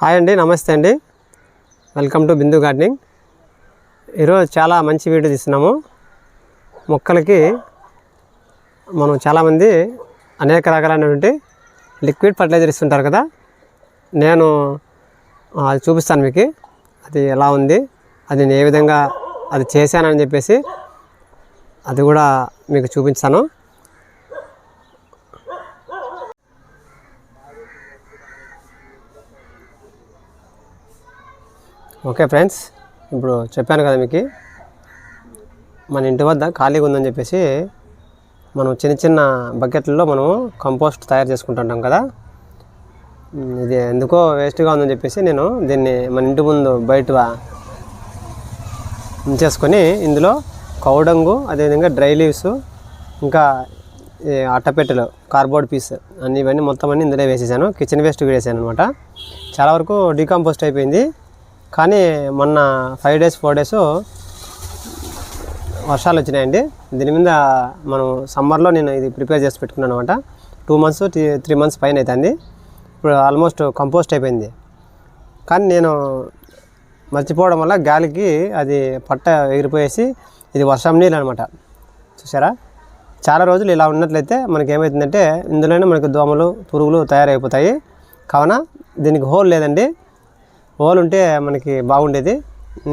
Hi అండి, నమస్తే అండి. Welcome to Bindu gardening. ఈరోజు చాలా మంచి వీడియో తీస్తున్నాము. మొక్కలకి మనం చాలామంది అనేక రకాలైనటువంటి లిక్విడ్ ఫర్టిలైజర్ ఇస్తుంటారు కదా. నేను అది చూపిస్తాను మీకు, అది ఎలా ఉంది, అది నేను ఏ విధంగా అది చేశానని చెప్పేసి అది కూడా మీకు చూపించాను. ఓకే ఫ్రెండ్స్, ఇప్పుడు చెప్పాను కదా మీకు, మన ఇంటి వద్ద ఖాళీగా ఉందని చెప్పేసి మనం చిన్న చిన్న బకెట్లలో మనం కంపోస్ట్ తయారు చేసుకుంటుంటాం కదా. ఇది ఎందుకో వేస్ట్గా ఉందని చెప్పేసి నేను దీన్ని మన ఇంటి ముందు బయట ఉంచేసుకొని ఇందులో కౌడంగు, అదేవిధంగా డ్రై లీవ్స్, ఇంకా అట్టపెట్టెలు, కార్డ్బోర్డ్ పీస్ అన్నీ ఇవన్నీ మొత్తం అన్నీ ఇందులో వేసేసాను. కిచెన్ వేస్ట్ వేసాను అనమాట. చాలా వరకు డీకంపోస్ట్ అయిపోయింది. కానీ మొన్న 5 days 4 days వర్షాలు వచ్చినాయండి. దీని మీద మనం సమ్మర్లో నేను ఇది ప్రిపేర్ చేసి పెట్టుకున్నాను అనమాట. 2 months 3 months పైన అవుతుంది. ఇప్పుడు ఆల్మోస్ట్ కంపోస్ట్ అయిపోయింది. కానీ నేను మర్చిపోవడం వల్ల గాలికి అది పట్ట ఎగిరిపోయేసి ఇది వర్షం నీళ్ళు అనమాట. చూసారా, చాలా రోజులు ఇలా ఉన్నట్లయితే మనకి ఏమవుతుందంటే ఇందులోనే మనకి దోమలు, పురుగులు తయారైపోతాయి. కావున దీనికి హోల్ లేదండి. హోల్ ఉంటే మనకి బాగుండేది.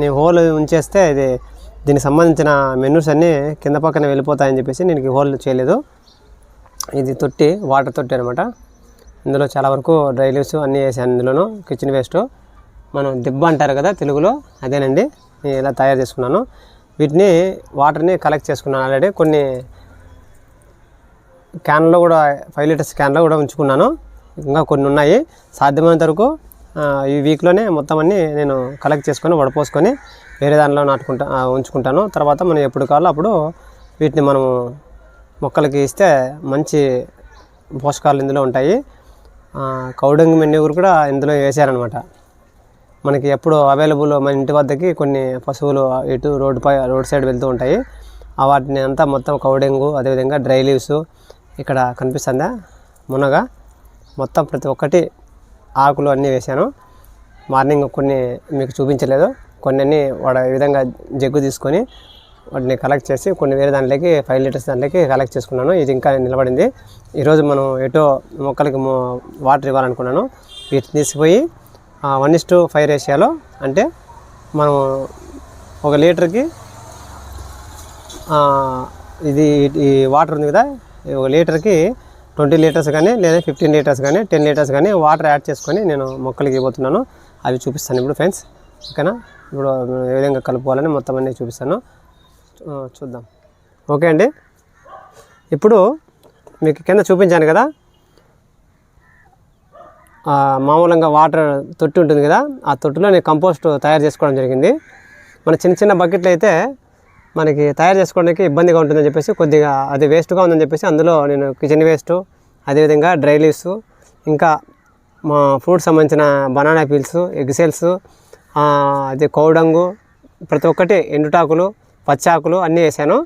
నేను హోల్ ఉంచేస్తే ఇది దీనికి సంబంధించిన మెనూస్ అన్నీ కింద పక్కన వెళ్ళిపోతాయని చెప్పేసి నేను హోల్ చేయలేదు. ఇది తొట్టి, వాటర్ తొట్టి అనమాట. ఇందులో చాలా వరకు డ్రై లీవ్స్ అన్నీ వేసాను. ఇందులోనూ కిచెన్ వేస్ట్, మనం దిబ్బ అంటారు కదా తెలుగులో, అదేనండి. నేను ఇలా తయారు చేసుకున్నాను. వీటిని వాటర్ని కలెక్ట్ చేసుకున్నాను ఆల్రెడీ. కొన్ని క్యాన్లో కూడా 5 liters క్యాన్లో కూడా ఉంచుకున్నాను. ఇంకా కొన్ని ఉన్నాయి. సాధ్యమైనంత వరకు ఈ వీక్లోనే మొత్తం అన్నీ నేను కలెక్ట్ చేసుకొని వడపోసుకొని వేరే దానిలో ఉంచుకుంటాను. తర్వాత మనం ఎప్పుడు కావాలో అప్పుడు వీటిని మనము మొక్కలకి ఇస్తే మంచి పోషకాలు ఇందులో ఉంటాయి. కౌడంగి మెన్యూర్ కూడా ఇందులో వేసారనమాట. మనకి ఎప్పుడు అవైలబుల్ మన ఇంటి వద్దకి కొన్ని పశువులు ఇటు రోడ్ సైడ్ వెళ్తూ ఉంటాయి. వాటిని అంతా మొత్తం కౌడంగు, అదేవిధంగా డ్రై లీవ్స్, ఇక్కడ కనిపిస్తుందా మునగ, మొత్తం ప్రతి ఒక్కటి ఆకులు అన్నీ వేసాను. మార్నింగ్ కొన్ని మీకు చూపించలేదు, కొన్ని అన్నీ ఈ విధంగా జగ్గు తీసుకొని వాటిని కలెక్ట్ చేసి కొన్ని వేరే దాంట్లోకి 5 liters దాంట్లోకి కలెక్ట్ చేసుకున్నాను. ఇది ఇంకా నిలబడింది. ఈరోజు మనం ఎటో మొక్కలకి వాటర్ ఇవ్వాలనుకున్నాను. వీటిని తీసిపోయి 1:5 రేషియోలో, అంటే మనం 1 లీటర్కి ఇది ఈ వాటర్ ఉంది కదా, 1 లీటర్కి 20 liters కానీ లేదా 15 liters కానీ 10 liters కానీ వాటర్ యాడ్ చేసుకొని నేను మొక్కలకి ఇవ్వబోతున్నాను. అవి చూపిస్తాను ఇప్పుడు ఫ్రెండ్స్. ఓకేనా, ఇప్పుడు ఏ విధంగా కలుపుకోవాలని మొత్తం అన్నీ చూపిస్తాను. చూద్దాం. ఓకే అండి, ఇప్పుడు మీకు కింద చూపించాను కదా, మామూలుగా వాటర్ తొట్టి ఉంటుంది కదా, ఆ తొట్టిలో నేను కంపోస్ట్ తయారు చేసుకోవడం జరిగింది. మన చిన్న చిన్న బకెట్లు అయితే మనకి తయారు చేసుకోవడానికి ఇబ్బందిగా ఉంటుందని చెప్పేసి, కొద్దిగా అది వేస్ట్గా ఉందని చెప్పేసి అందులో నేను కిచెన్ వేస్ట్, అదేవిధంగా డ్రై లీవ్స్, ఇంకా మా ఫ్రూట్స్ సంబంధించిన బనానా పీల్స్, ఎగ్ సెల్స్, అది కౌడంగు, ప్రతి ఒక్కటి ఎండుటాకులు, పచ్చాకులు అన్నీ వేసాను.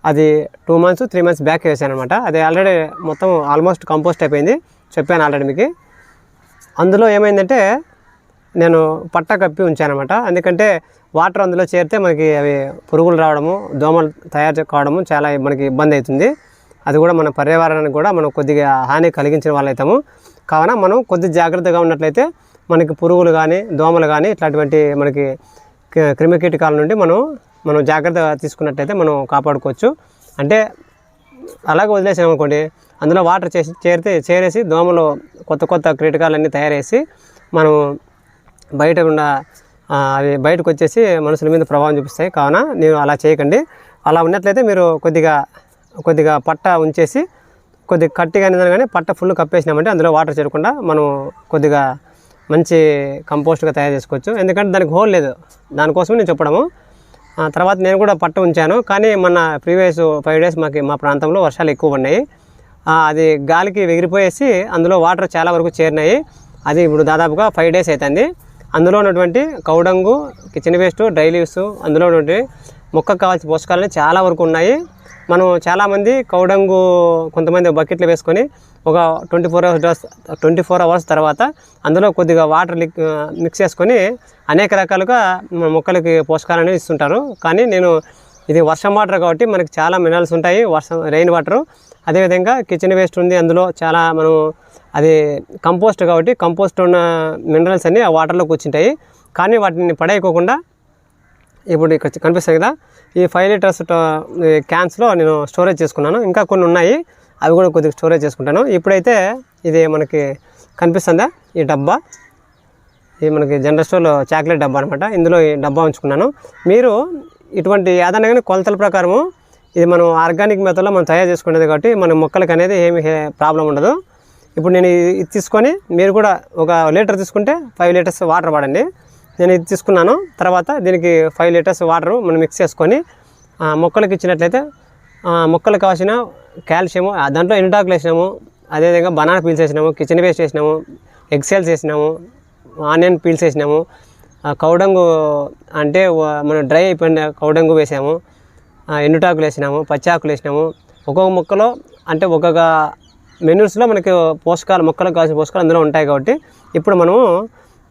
అది 2 months 3 months బ్యాక్ వేసాను అనమాట. అది ఆల్రెడీ మొత్తం ఆల్మోస్ట్ కంపోస్ట్ అయిపోయింది, చెప్పాను ఆల్రెడీ మీకు. అందులో ఏమైందంటే నేను పట్ట కప్పి ఉంచాను అనమాట. ఎందుకంటే వాటర్ అందులో చేరితే మనకి అవి పురుగులు రావడము, దోమలు తయారు కావడము చాలా మనకి ఇబ్బంది అవుతుంది. అది కూడా మన పర్యావరణానికి కూడా మనం కొద్దిగా హాని కలిగించిన వాళ్ళు అవుతాము. కావున మనం కొద్ది జాగ్రత్తగా ఉన్నట్లయితే మనకి పురుగులు కానీ, దోమలు కానీ, ఇట్లాంటి మనకి క్రిమికీటకాల నుండి మనం జాగ్రత్తగా తీసుకున్నట్లయితే మనం కాపాడుకోవచ్చు. అంటే అలాగే వదిలేసాం అనుకోండి, అందులో వాటర్ చేరేసి దోమలు కొత్త కీటకాలన్నీ తయారేసి మనం అవి బయటకు వచ్చేసి మనుషుల మీద ప్రభావం చూపిస్తాయి. కావున నేను అలా చేయకండి. అలా ఉన్నట్లయితే మీరు కొద్దిగా పట్ట ఉంచేసి కొద్దిగా కట్టిగా కానీ పట్ట ఫుల్ కప్పేసినామంటే అందులో వాటర్ చేరకుండా మనం కొద్దిగా మంచి కంపోస్ట్గా తయారు చేసుకోవచ్చు. ఎందుకంటే దానికి హోల్ లేదు, దానికోసం నేను చెప్పడము. తర్వాత నేను కూడా పట్ట ఉంచాను. కానీ మొన్న ప్రీవియస్ 5 days మా ప్రాంతంలో వర్షాలు ఎక్కువ పడినాయి. అది గాలికి ఎగిరిపోయేసి అందులో వాటర్ చాలా వరకు చేరినాయి. అది ఇప్పుడు దాదాపుగా 5 days అవుతుంది. అందులో ఉన్నటువంటి cow dung, kitchen waste, dry leaves, అందులో ఉన్నటువంటి మొక్కకు కావాల్సిన పోషకాలని చాలా వరకు ఉన్నాయి. మనం చాలామంది కౌడంగు కొంతమంది బకెట్లో వేసుకొని ఒక 24 అవర్స్ తర్వాత అందులో కొద్దిగా వాటర్ మిక్స్ చేసుకొని అనేక రకాలుగా మొక్కలకి పోషకాలను ఇస్తుంటారు. కానీ నేను ఇది వర్షం వాటర్ కాబట్టి మనకి చాలా మినరల్స్ ఉంటాయి, రెయిన్ వాటరు. అదేవిధంగా కిచెన్ వేస్ట్ ఉంది, అందులో చాలా మనం అది కంపోస్ట్ కాబట్టి కంపోస్ట్ ఉన్న మినరల్స్ అన్నీ ఆ వాటర్లో కూర్చుంటాయి. కానీ వాటిని పడేయకోకుండా ఇప్పుడు ఇక్కడ కనిపిస్తాయి కదా, ఈ 5 లీటర్స్ క్యాన్స్లో నేను స్టోరేజ్ చేసుకున్నాను. ఇంకా కొన్ని ఉన్నాయి, అవి కూడా కొద్దిగా స్టోరేజ్ చేసుకుంటాను. ఇప్పుడైతే ఇది మనకి కనిపిస్తుందా, ఈ డబ్బా, ఇది మనకి జనరల్ స్టోర్లో చాక్లెట్ డబ్బా అనమాట. ఇందులో ఈ డబ్బా ఉంచుకున్నాను. మీరు ఇటువంటి ఏదైనా కానీ కొలతల ప్రకారము ఇది మనం ఆర్గానిక్ మెథడ్లో మనం తయారు చేసుకునేది కాబట్టి మన మొక్కలకి అనేది ఏమి ప్రాబ్లం ఉండదు. ఇప్పుడు నేను ఇది తీసుకొని మీరు కూడా ఒక లీటర్ తీసుకుంటే 5 లీటర్స్ వాటర్ వాడండి. నేను ఇది తీసుకున్నాను. తర్వాత దీనికి 5 లీటర్స్ వాటరు మనం మిక్స్ చేసుకొని మొక్కలకి ఇచ్చినట్లయితే మొక్కలకు కావాల్సిన కాల్షియము దాంట్లో ఎండాకులు వేసినాము, అదేవిధంగా బనానా పీల్స్ వేసినాము, కిచెన్ వేస్ట్ వేసినాము, ఎగ్ సెల్స్ వేసినాము, ఆనియన్ పీల్స్ వేసినాము, కౌడంగు అంటే మనం డ్రై అయిపోయిన కౌడంగు వేసాము, ఎండుటాకులు వేసినాము, పచ్చాకులు వేసినాము. ఒక్కొక్క మొక్కలో అంటే ఒక్కొక్క మెనూస్లో మనకి పోషకాలు, మొక్కలకు కావాల్సిన పోషకాలు అందులో ఉంటాయి. కాబట్టి ఇప్పుడు మనము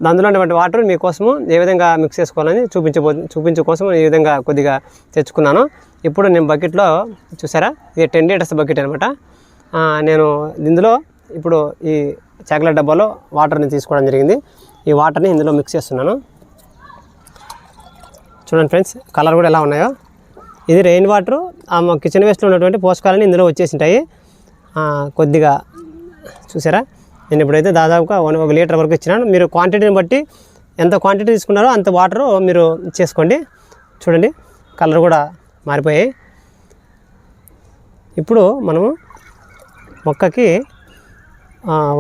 అందులో ఉన్నటువంటి వాటర్ మీకోసము ఏ విధంగా మిక్స్ చేసుకోవాలని చూపించే కోసం ఈ విధంగా కొద్దిగా తెచ్చుకున్నాను. ఇప్పుడు నేను బకెట్లో చూసారా, ఇది 10 లీటర్స్ బకెట్ అనమాట. నేను ఇందులో ఇప్పుడు ఈ చాక్లెట్ డబ్బాలో వాటర్ని తీసుకోవడం జరిగింది. ఈ వాటర్ని ఇందులో మిక్స్ చేస్తున్నాను. చూడండి ఫ్రెండ్స్, కలర్ కూడా ఎలా ఉన్నాయో. ఇది రెయిన్ వాటరు, కిచెన్ వేస్ట్లో ఉన్నటువంటి పోషకాలని ఇందులో వచ్చేసింటాయి. కొద్దిగా చూసారా, నేను ఇప్పుడైతే దాదాపుగా 1 లీటర్ వరకు ఇచ్చినాను. మీరు క్వాంటిటీని బట్టి ఎంత క్వాంటిటీ తీసుకున్నారో అంత వాటరు మీరు చేసుకోండి. చూడండి, కలర్ కూడా మారిపోయాయి. ఇప్పుడు మనము మొక్కకి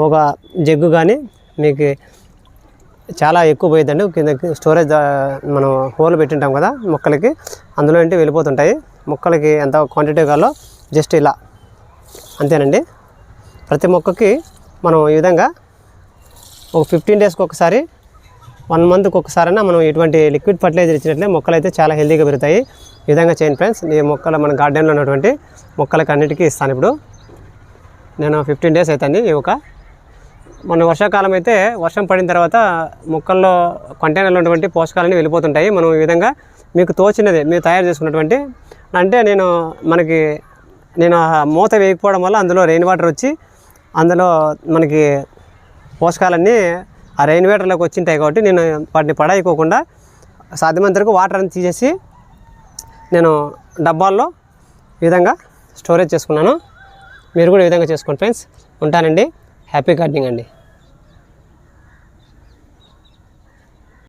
ఒక జగ్గు కానీ మీకు చాలా ఎక్కువ పోయిద్దండి, కిందకి స్టోరేజ్ మనం హోల్ పెట్టింటాం కదా మొక్కలకి, అందులో ఏంటి వెళ్ళిపోతుంటాయి. మొక్కలకి ఎంత క్వాంటిటీ కావాలో జస్ట్ ఇలా అంతేనండి. ప్రతి మొక్కకి మనం ఈ విధంగా ఒక 15 డేస్కి ఒకసారి, 1 మంత్కి ఒకసారైనా మనం ఇటువంటి లిక్విడ్ ఫర్టిలైజర్ ఇచ్చినట్లే మొక్కలు అయితే చాలా హెల్తీగా పెరుగుతాయి. ఈ విధంగా చేయండి ఫ్రెండ్స్. ఈ మొక్కలు మన గార్డెన్లో ఉన్నటువంటి మొక్కలకి అన్నిటికీ ఇస్తాను. ఇప్పుడు నేను 15 డేస్ అవుతుంది ఇవ్వక. మన వర్షాకాలం అయితే వర్షం పడిన తర్వాత మొక్కల్లో కంటైనర్లో ఉన్నటువంటి పోషకాలన్నీ వెళ్ళిపోతుంటాయి. మనం ఈ విధంగా మీకు తోచినది మీరు తయారు చేసుకున్నటువంటి అంటే నేను మూత వేయకపోవడం వల్ల అందులో రెయిన్ వాటర్ వచ్చి అందులో మనకి పోషకాలన్నీ ఆ రెయిన్ వాటర్లోకి వచ్చింటాయి. కాబట్టి నేను వాటిని పడేయకోకుండా సాధ్యమైనంత వరకు వాటర్ అని తీసేసి నేను డబ్బాల్లో ఈ విధంగా స్టోరేజ్ చేసుకున్నాను. మీరు కూడా ఈ విధంగా చేసుకోండి ఫ్రెండ్స్. ఉంటానండి. హ్యాపీ గార్డెనింగ్ అండి.